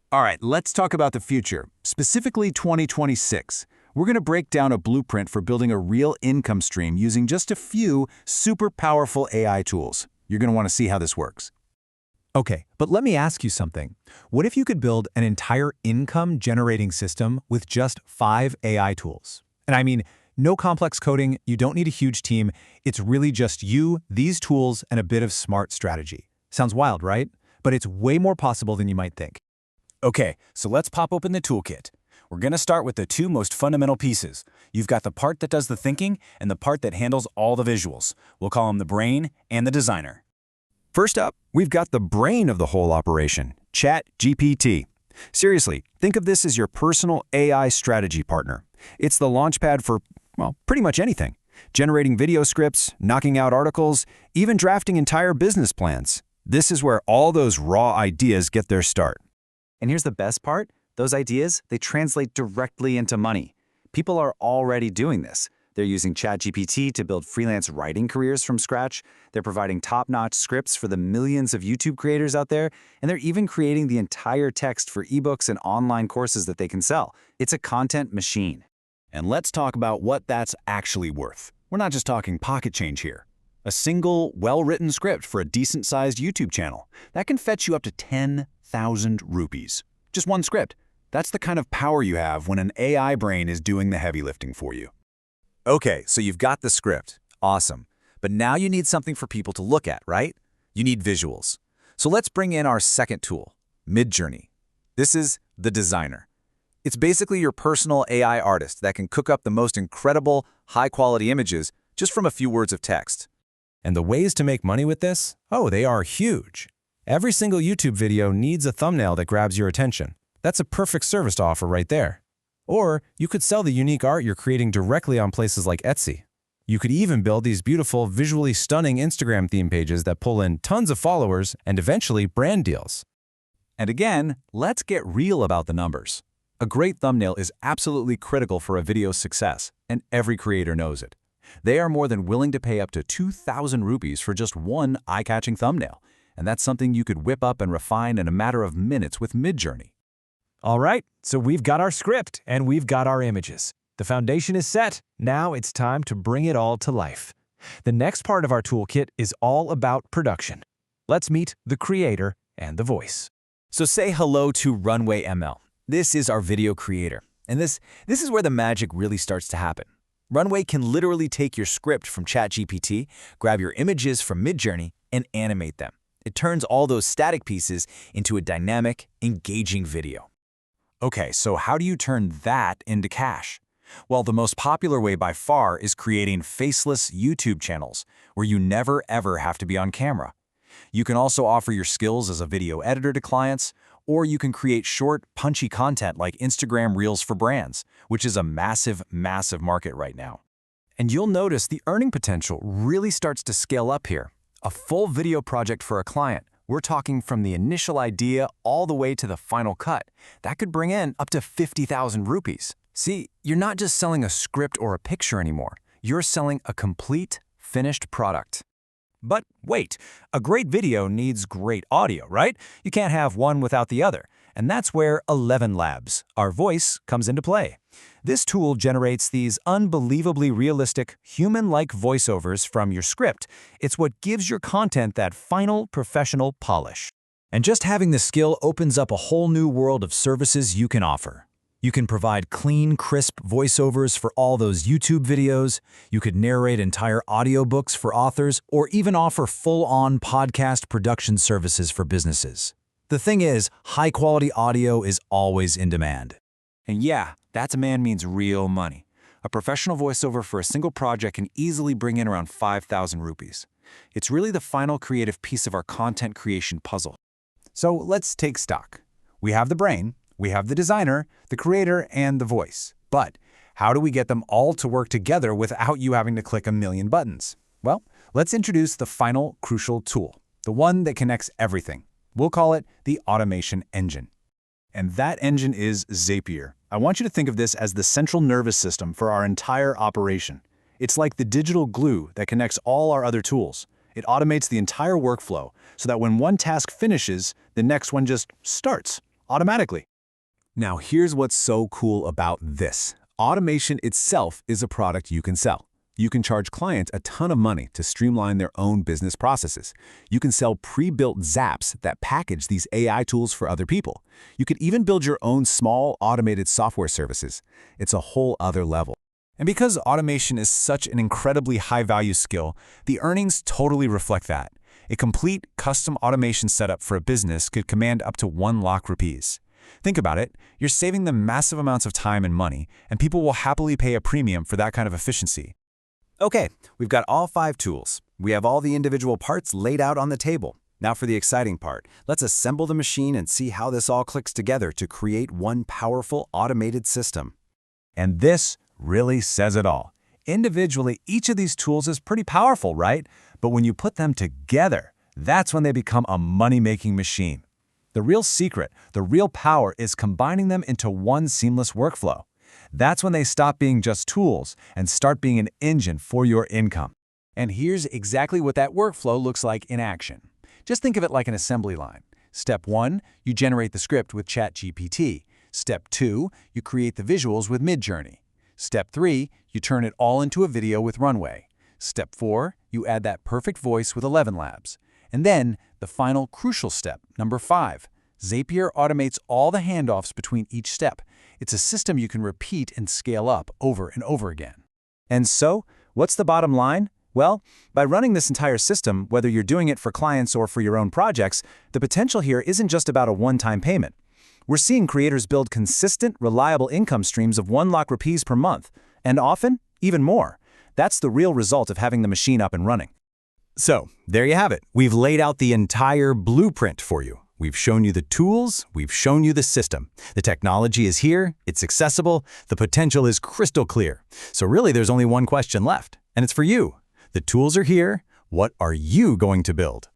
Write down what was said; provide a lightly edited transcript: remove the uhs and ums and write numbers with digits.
All right, let's talk about the future, specifically 2026. We're going to break down a blueprint for building a real income stream using just a few super powerful AI tools. You're going to want to see how this works. Okay, but let me ask you something. What if you could build an entire income-generating system with just 5 AI tools? And I mean, no complex coding, you don't need a huge team. It's really just you, these tools, and a bit of smart strategy. Sounds wild, right? But it's way more possible than you might think. Okay, so let's pop open the toolkit. We're going to start with the 2 most fundamental pieces. You've got the part that does the thinking and the part that handles all the visuals. We'll call them the brain and the designer. First up, we've got the brain of the whole operation, ChatGPT. Seriously, think of this as your personal AI strategy partner. It's the launchpad for, well, pretty much anything. Generating video scripts, knocking out articles, even drafting entire business plans. This is where all those raw ideas get their start. And here's the best part. Those ideas, they translate directly into money. People are already doing this. They're using ChatGPT to build freelance writing careers from scratch. They're providing top-notch scripts for the millions of YouTube creators out there. And they're even creating the entire text for ebooks and online courses that they can sell. It's a content machine. And let's talk about what that's actually worth. We're not just talking pocket change here. A single, well-written script for a decent-sized YouTube channel, that can fetch you up to 10,000 rupees. Just one script. That's the kind of power you have when an AI brain is doing the heavy lifting for you. Okay, so you've got the script. Awesome. But now you need something for people to look at, right? You need visuals. So let's bring in our second tool, Midjourney. This is the designer. It's basically your personal AI artist that can cook up the most incredible, high-quality images just from a few words of text. And the ways to make money with this? Oh, they are huge. Every single YouTube video needs a thumbnail that grabs your attention. That's a perfect service to offer right there. Or you could sell the unique art you're creating directly on places like Etsy. You could even build these beautiful, visually stunning Instagram theme pages that pull in tons of followers and eventually brand deals. And again, let's get real about the numbers. A great thumbnail is absolutely critical for a video's success, and every creator knows it. They are more than willing to pay up to 2,000 rupees for just one eye-catching thumbnail, and that's something you could whip up and refine in a matter of minutes with Midjourney. All right, so we've got our script and we've got our images. The foundation is set. Now it's time to bring it all to life. The next part of our toolkit is all about production. Let's meet the creator and the voice. So say hello to Runway ML. This is our video creator. And this is where the magic really starts to happen. Runway can literally take your script from ChatGPT, grab your images from Midjourney, and animate them. It turns all those static pieces into a dynamic, engaging video. Okay, so how do you turn that into cash? Well, the most popular way by far is creating faceless YouTube channels, where you never ever have to be on camera. You can also offer your skills as a video editor to clients, or you can create short, punchy content like Instagram Reels for brands, which is a massive, massive market right now. And you'll notice the earning potential really starts to scale up here. A full video project for a client, we're talking from the initial idea all the way to the final cut. That could bring in up to 50,000 rupees. See, you're not just selling a script or a picture anymore. You're selling a complete, finished product. But wait, a great video needs great audio, right? You can't have one without the other. And that's where 11 Labs, our voice, comes into play. This tool generates these unbelievably realistic, human-like voiceovers from your script. It's what gives your content that final, professional polish. And just having the skill opens up a whole new world of services you can offer. You can provide clean, crisp voiceovers for all those YouTube videos. You could narrate entire audiobooks for authors, or even offer full-on podcast production services for businesses. The thing is, high-quality audio is always in demand. And yeah, that demand means real money. A professional voiceover for a single project can easily bring in around 5,000 rupees. It's really the final creative piece of our content creation puzzle. So let's take stock. We have the brain, we have the designer, the creator, and the voice. But how do we get them all to work together without you having to click a million buttons? Well, let's introduce the final crucial tool, the one that connects everything. We'll call it the automation engine. And that engine is Zapier. I want you to think of this as the central nervous system for our entire operation. It's like the digital glue that connects all our other tools. It automates the entire workflow so that when one task finishes, the next one just starts, automatically. Now, here's what's so cool about this. Automation itself is a product you can sell. You can charge clients a ton of money to streamline their own business processes. You can sell pre-built zaps that package these AI tools for other people. You could even build your own small automated software services. It's a whole other level. And because automation is such an incredibly high-value skill, the earnings totally reflect that. A complete custom automation setup for a business could command up to 1 lakh rupees. Think about it, you're saving them massive amounts of time and money, and people will happily pay a premium for that kind of efficiency. Okay, we've got all 5 tools. We have all the individual parts laid out on the table. Now for the exciting part. Let's assemble the machine and see how this all clicks together to create one powerful automated system. And this really says it all. Individually, each of these tools is pretty powerful, right? But when you put them together, that's when they become a money-making machine. The real secret, the real power is combining them into one seamless workflow. That's when they stop being just tools and start being an engine for your income. And here's exactly what that workflow looks like in action. Just think of it like an assembly line. Step 1, you generate the script with ChatGPT. Step 2, you create the visuals with Midjourney. Step 3, you turn it all into a video with Runway. Step 4, you add that perfect voice with 11 Labs. And then, the final crucial step, number 5. Zapier automates all the handoffs between each step. It's a system you can repeat and scale up over and over again. And so, what's the bottom line? Well, by running this entire system, whether you're doing it for clients or for your own projects, the potential here isn't just about a one-time payment. We're seeing creators build consistent, reliable income streams of 1 lakh rupees per month, and often, even more. That's the real result of having the machine up and running. So, there you have it. We've laid out the entire blueprint for you. We've shown you the tools, we've shown you the system. The technology is here, it's accessible, the potential is crystal clear. So really, there's only one question left, and it's for you. The tools are here. What are you going to build?